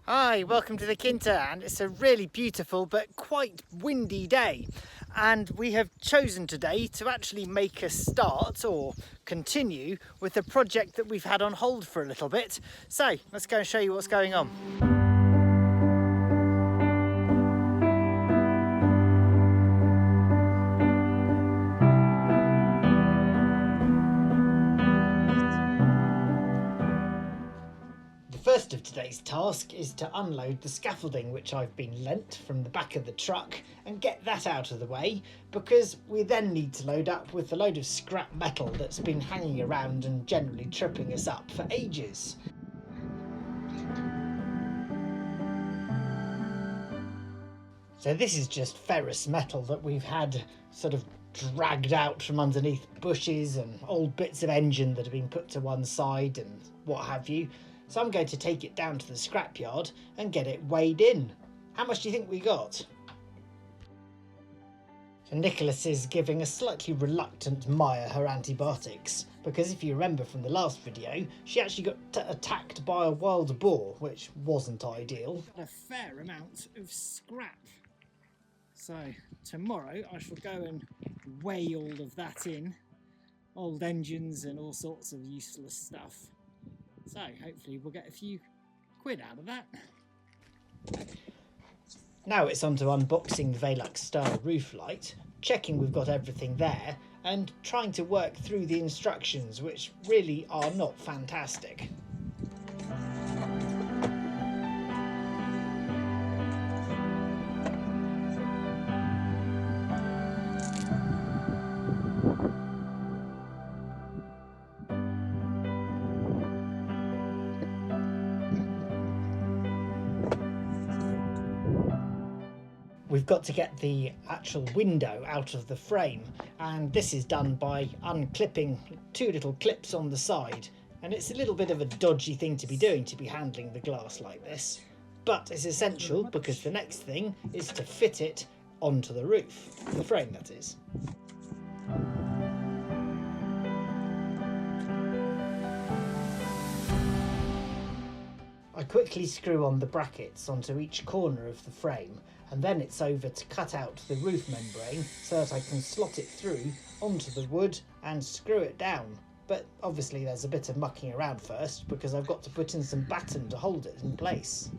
Hi, welcome to the Quinta, and it's a really beautiful but quite windy day, and we have chosen today to actually make a start or continue with the project that we've had on hold for a little bit. So let's go and show you what's going on. First of today's task is to unload the scaffolding which I've been lent from the back of the truck and get that out of the way, because we then need to load up with the load of scrap metal that's been hanging around and generally tripping us up for ages. So this is just ferrous metal that we've had sort of dragged out from underneath bushes and old bits of engine that have been put to one side and what have you. So I'm going to take it down to the scrapyard and get it weighed in. How much do you think we got? So Nicholas is giving a slightly reluctant Maya her antibiotics, because if you remember from the last video, she actually got attacked by a wild boar, which wasn't ideal. A fair amount of scrap. So tomorrow I shall go and weigh all of that in. Old engines and all sorts of useless stuff. So hopefully we'll get a few quid out of that. Now it's on to unboxing the Velux style roof light, checking we've got everything there, and trying to work through the instructions, which really are not fantastic. We've got to get the actual window out of the frame, and this is done by unclipping two little clips on the side, and it's a little bit of a dodgy thing to be doing, to be handling the glass like this, but it's essential because the next thing is to fit it onto the roof, the frame that is. I quickly screw on the brackets onto each corner of the frame, and then it's over to cut out the roof membrane so that I can slot it through onto the wood and screw it down. But obviously there's a bit of mucking around first, because I've got to put in some batten to hold it in place.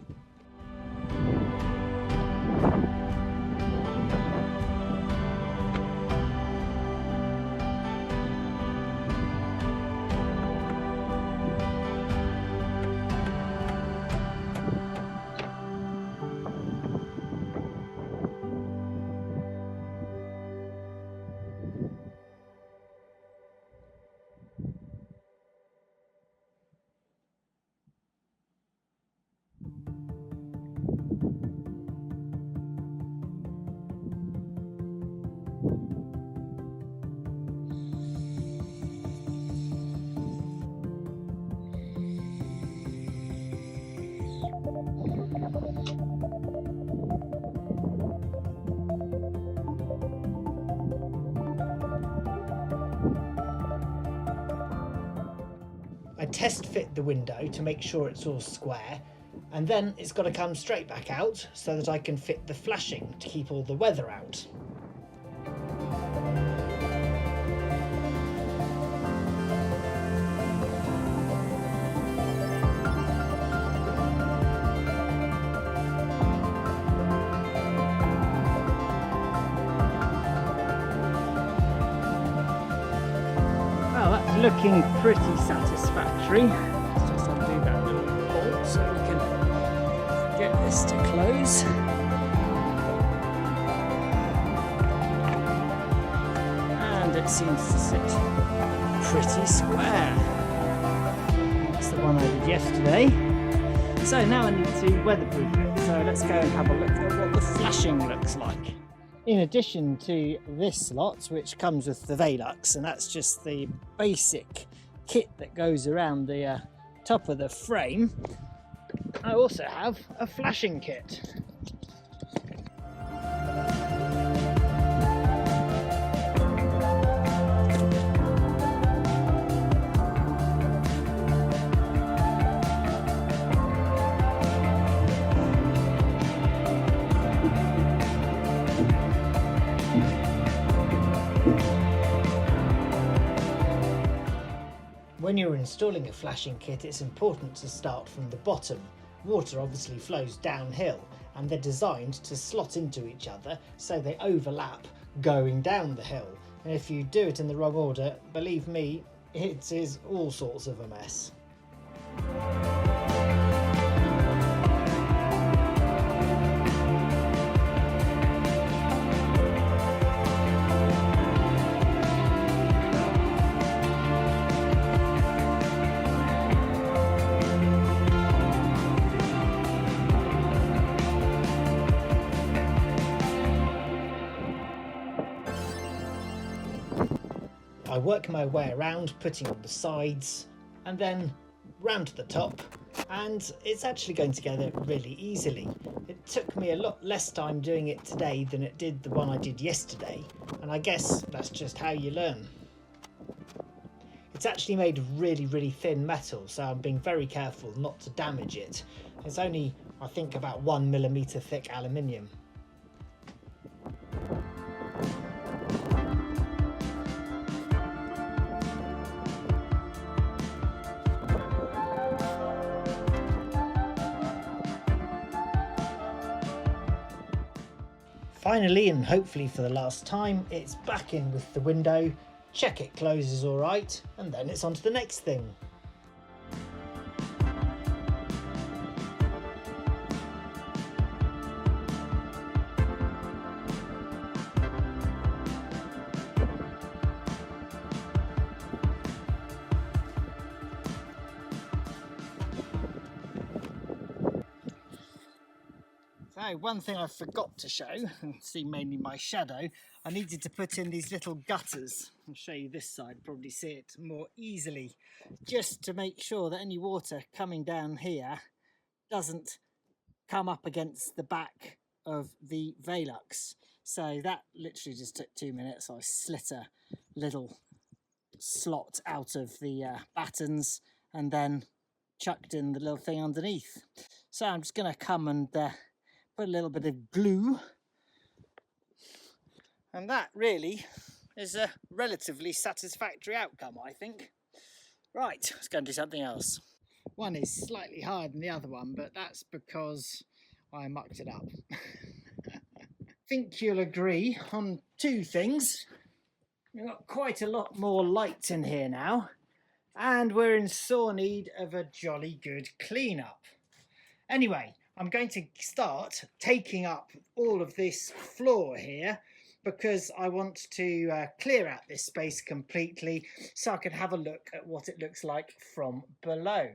I test fit the window to make sure it's all square, and then it's got to come straight back out so that I can fit the flashing to keep all the weather out. Looking pretty satisfactory. Let's just undo that little bolt so we can get this to close. And it seems to sit pretty square. That's the one I did yesterday. So now I need to weatherproof it. So let's go and have a look at what the flashing looks like. In addition to this slot, which comes with the Velux, and that's just the basic kit that goes around the top of the frame, I also have a flashing kit. When you're installing a flashing kit, it's important to start from the bottom. Water obviously flows downhill and they're designed to slot into each other so they overlap going down the hill. And if you do it in the wrong order, believe me, it is all sorts of a mess. I work my way around, putting on the sides and then round to the top, and it's actually going together really easily. It took me a lot less time doing it today than it did the one I did yesterday, and I guess that's just how you learn. It's actually made of really thin metal, so I'm being very careful not to damage it. It's only, I think, about 1mm thick aluminium. Finally, and hopefully for the last time, it's back in with the window, check it closes all right, and then it's on to the next thing. So one thing I forgot to show, see mainly my shadow, I needed to put in these little gutters. I'll show you this side, probably see it more easily, just to make sure that any water coming down here doesn't come up against the back of the Velux. So that literally just took 2 minutes. I slit a little slot out of the battens and then chucked in the little thing underneath. So I'm just going to come and put a little bit of glue, and that really is a relatively satisfactory outcome, I think. Right, let's go and do something else. One is slightly higher than the other one, but that's because I mucked it up. I think you'll agree on two things. We've got quite a lot more light in here now, and we're in sore need of a jolly good clean-up. Anyway, I'm going to start taking up all of this floor here because I want to clear out this space completely so I can have a look at what it looks like from below.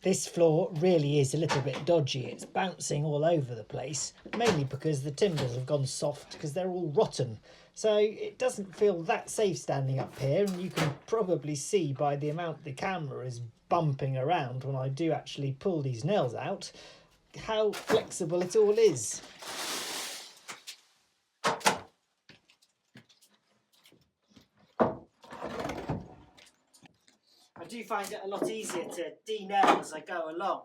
This floor really is a little bit dodgy. It's bouncing all over the place, mainly because the timbers have gone soft because they're all rotten. So it doesn't feel that safe standing up here, and you can probably see by the amount the camera is bumping around when I do actually pull these nails out how flexible it all is. I do find it a lot easier to de-nail as I go along.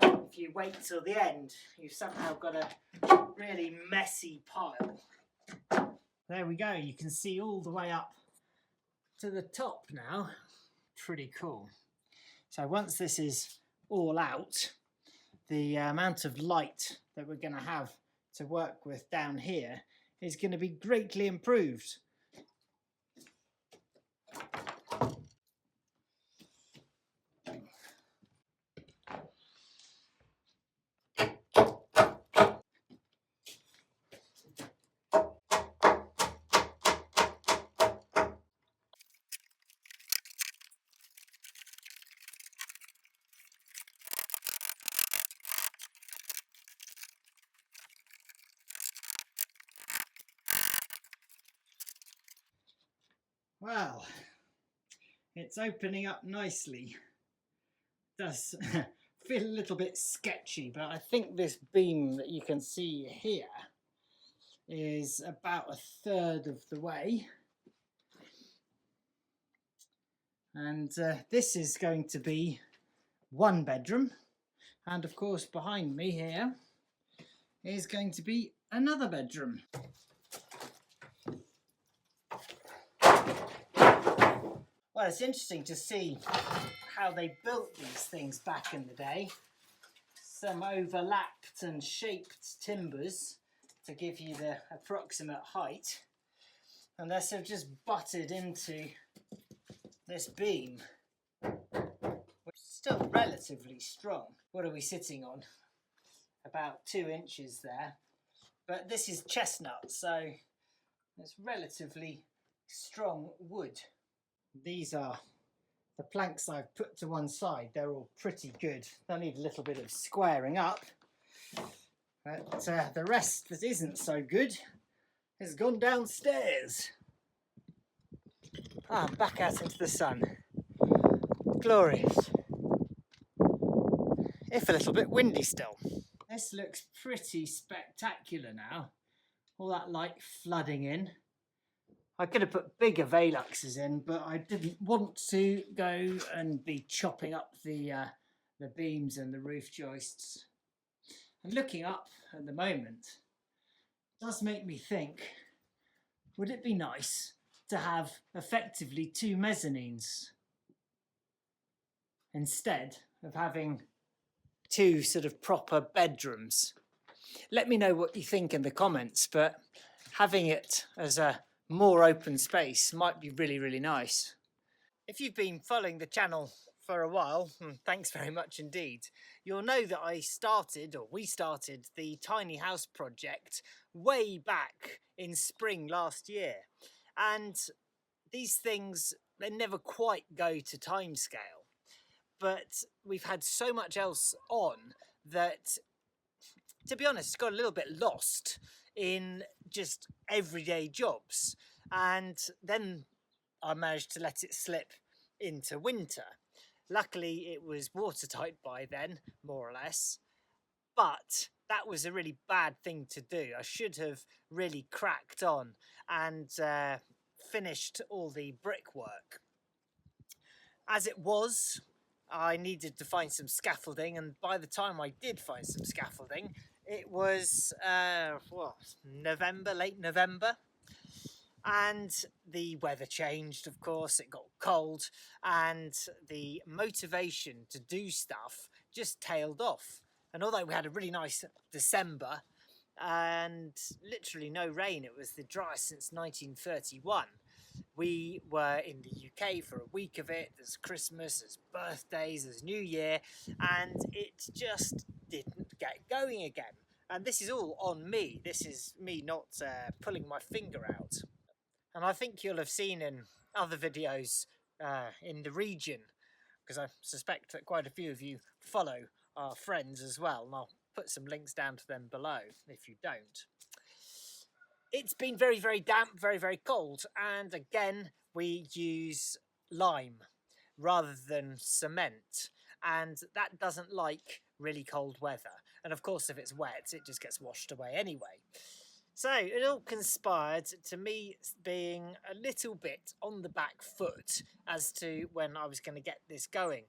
If you wait till the end, you've somehow got a really messy pile. There we go, you can see all the way up to the top now. Pretty cool. So once this is all out, the amount of light that we're going to have to work with down here is going to be greatly improved. Well, it's opening up nicely. It does feel a little bit sketchy, but I think this beam that you can see here is about 1/3 of the way. And this is going to be one bedroom. And of course, behind me here is going to be another bedroom. Well, it's interesting to see how they built these things back in the day. Some overlapped and shaped timbers to give you the approximate height. And they're sort of just butted into this beam, which is still relatively strong. What are we sitting on? About 2 inches there. But this is chestnut, so it's relatively strong wood. These are the planks I've put to one side. They're all pretty good. They'll need a little bit of squaring up. But the rest that isn't so good has gone downstairs. Back out into the sun. Glorious. If a little bit windy still. This looks pretty spectacular now. All that light flooding in. I could have put bigger Veluxes in, but I didn't want to go and be chopping up the beams and the roof joists. And looking up at the moment does make me think, would it be nice to have effectively 2 mezzanines instead of having 2 sort of proper bedrooms? Let me know what you think in the comments, but having it as a more open space might be really, really nice. If you've been following the channel for a while, thanks very much indeed, you'll know that we started the tiny house project way back in spring last year. And these things, they never quite go to timescale. But we've had so much else on that, to be honest, got a little bit lost in just everyday jobs. And then I managed to let it slip into winter. Luckily, it was watertight by then, more or less. But that was a really bad thing to do. I should have really cracked on and finished all the brickwork. As it was, I needed to find some scaffolding, and by the time I did find some scaffolding, it was November, late November, and the weather changed, of course. It got cold, and the motivation to do stuff just tailed off. And although we had a really nice December and literally no rain, it was the driest since 1931. We were in the UK for a week of it. There's Christmas, there's birthdays, there's New Year, and it just didn't get going again. And this is all on me. This is me not pulling my finger out. And I think you'll have seen in other videos in the region, because I suspect that quite a few of you follow our friends as well, and I'll put some links down to them below if you don't. It's been very, very damp, very, very cold, and again we use lime rather than cement, and that doesn't like really cold weather. And of course, if it's wet, it just gets washed away anyway. So it all conspired to me being a little bit on the back foot as to when I was going to get this going.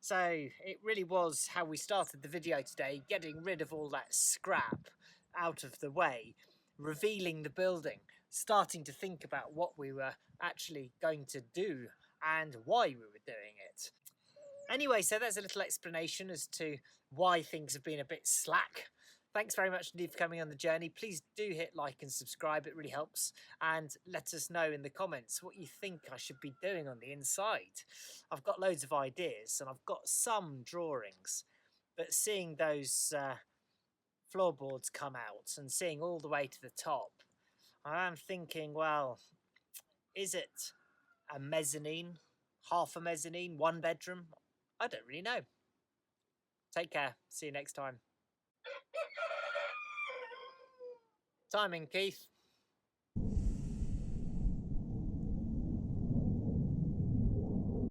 So it really was how we started the video today, getting rid of all that scrap out of the way, revealing the building, starting to think about what we were actually going to do and why we were doing it. Anyway, so there's a little explanation as to why things have been a bit slack. Thanks very much indeed for coming on the journey. Please do hit like and subscribe, it really helps. And let us know in the comments what you think I should be doing on the inside. I've got loads of ideas and I've got some drawings, but seeing those floorboards come out and seeing all the way to the top, I am thinking, well, is it a mezzanine, half a mezzanine, 1 bedroom? I don't really know. Take care. See you next time. Timing, Keith.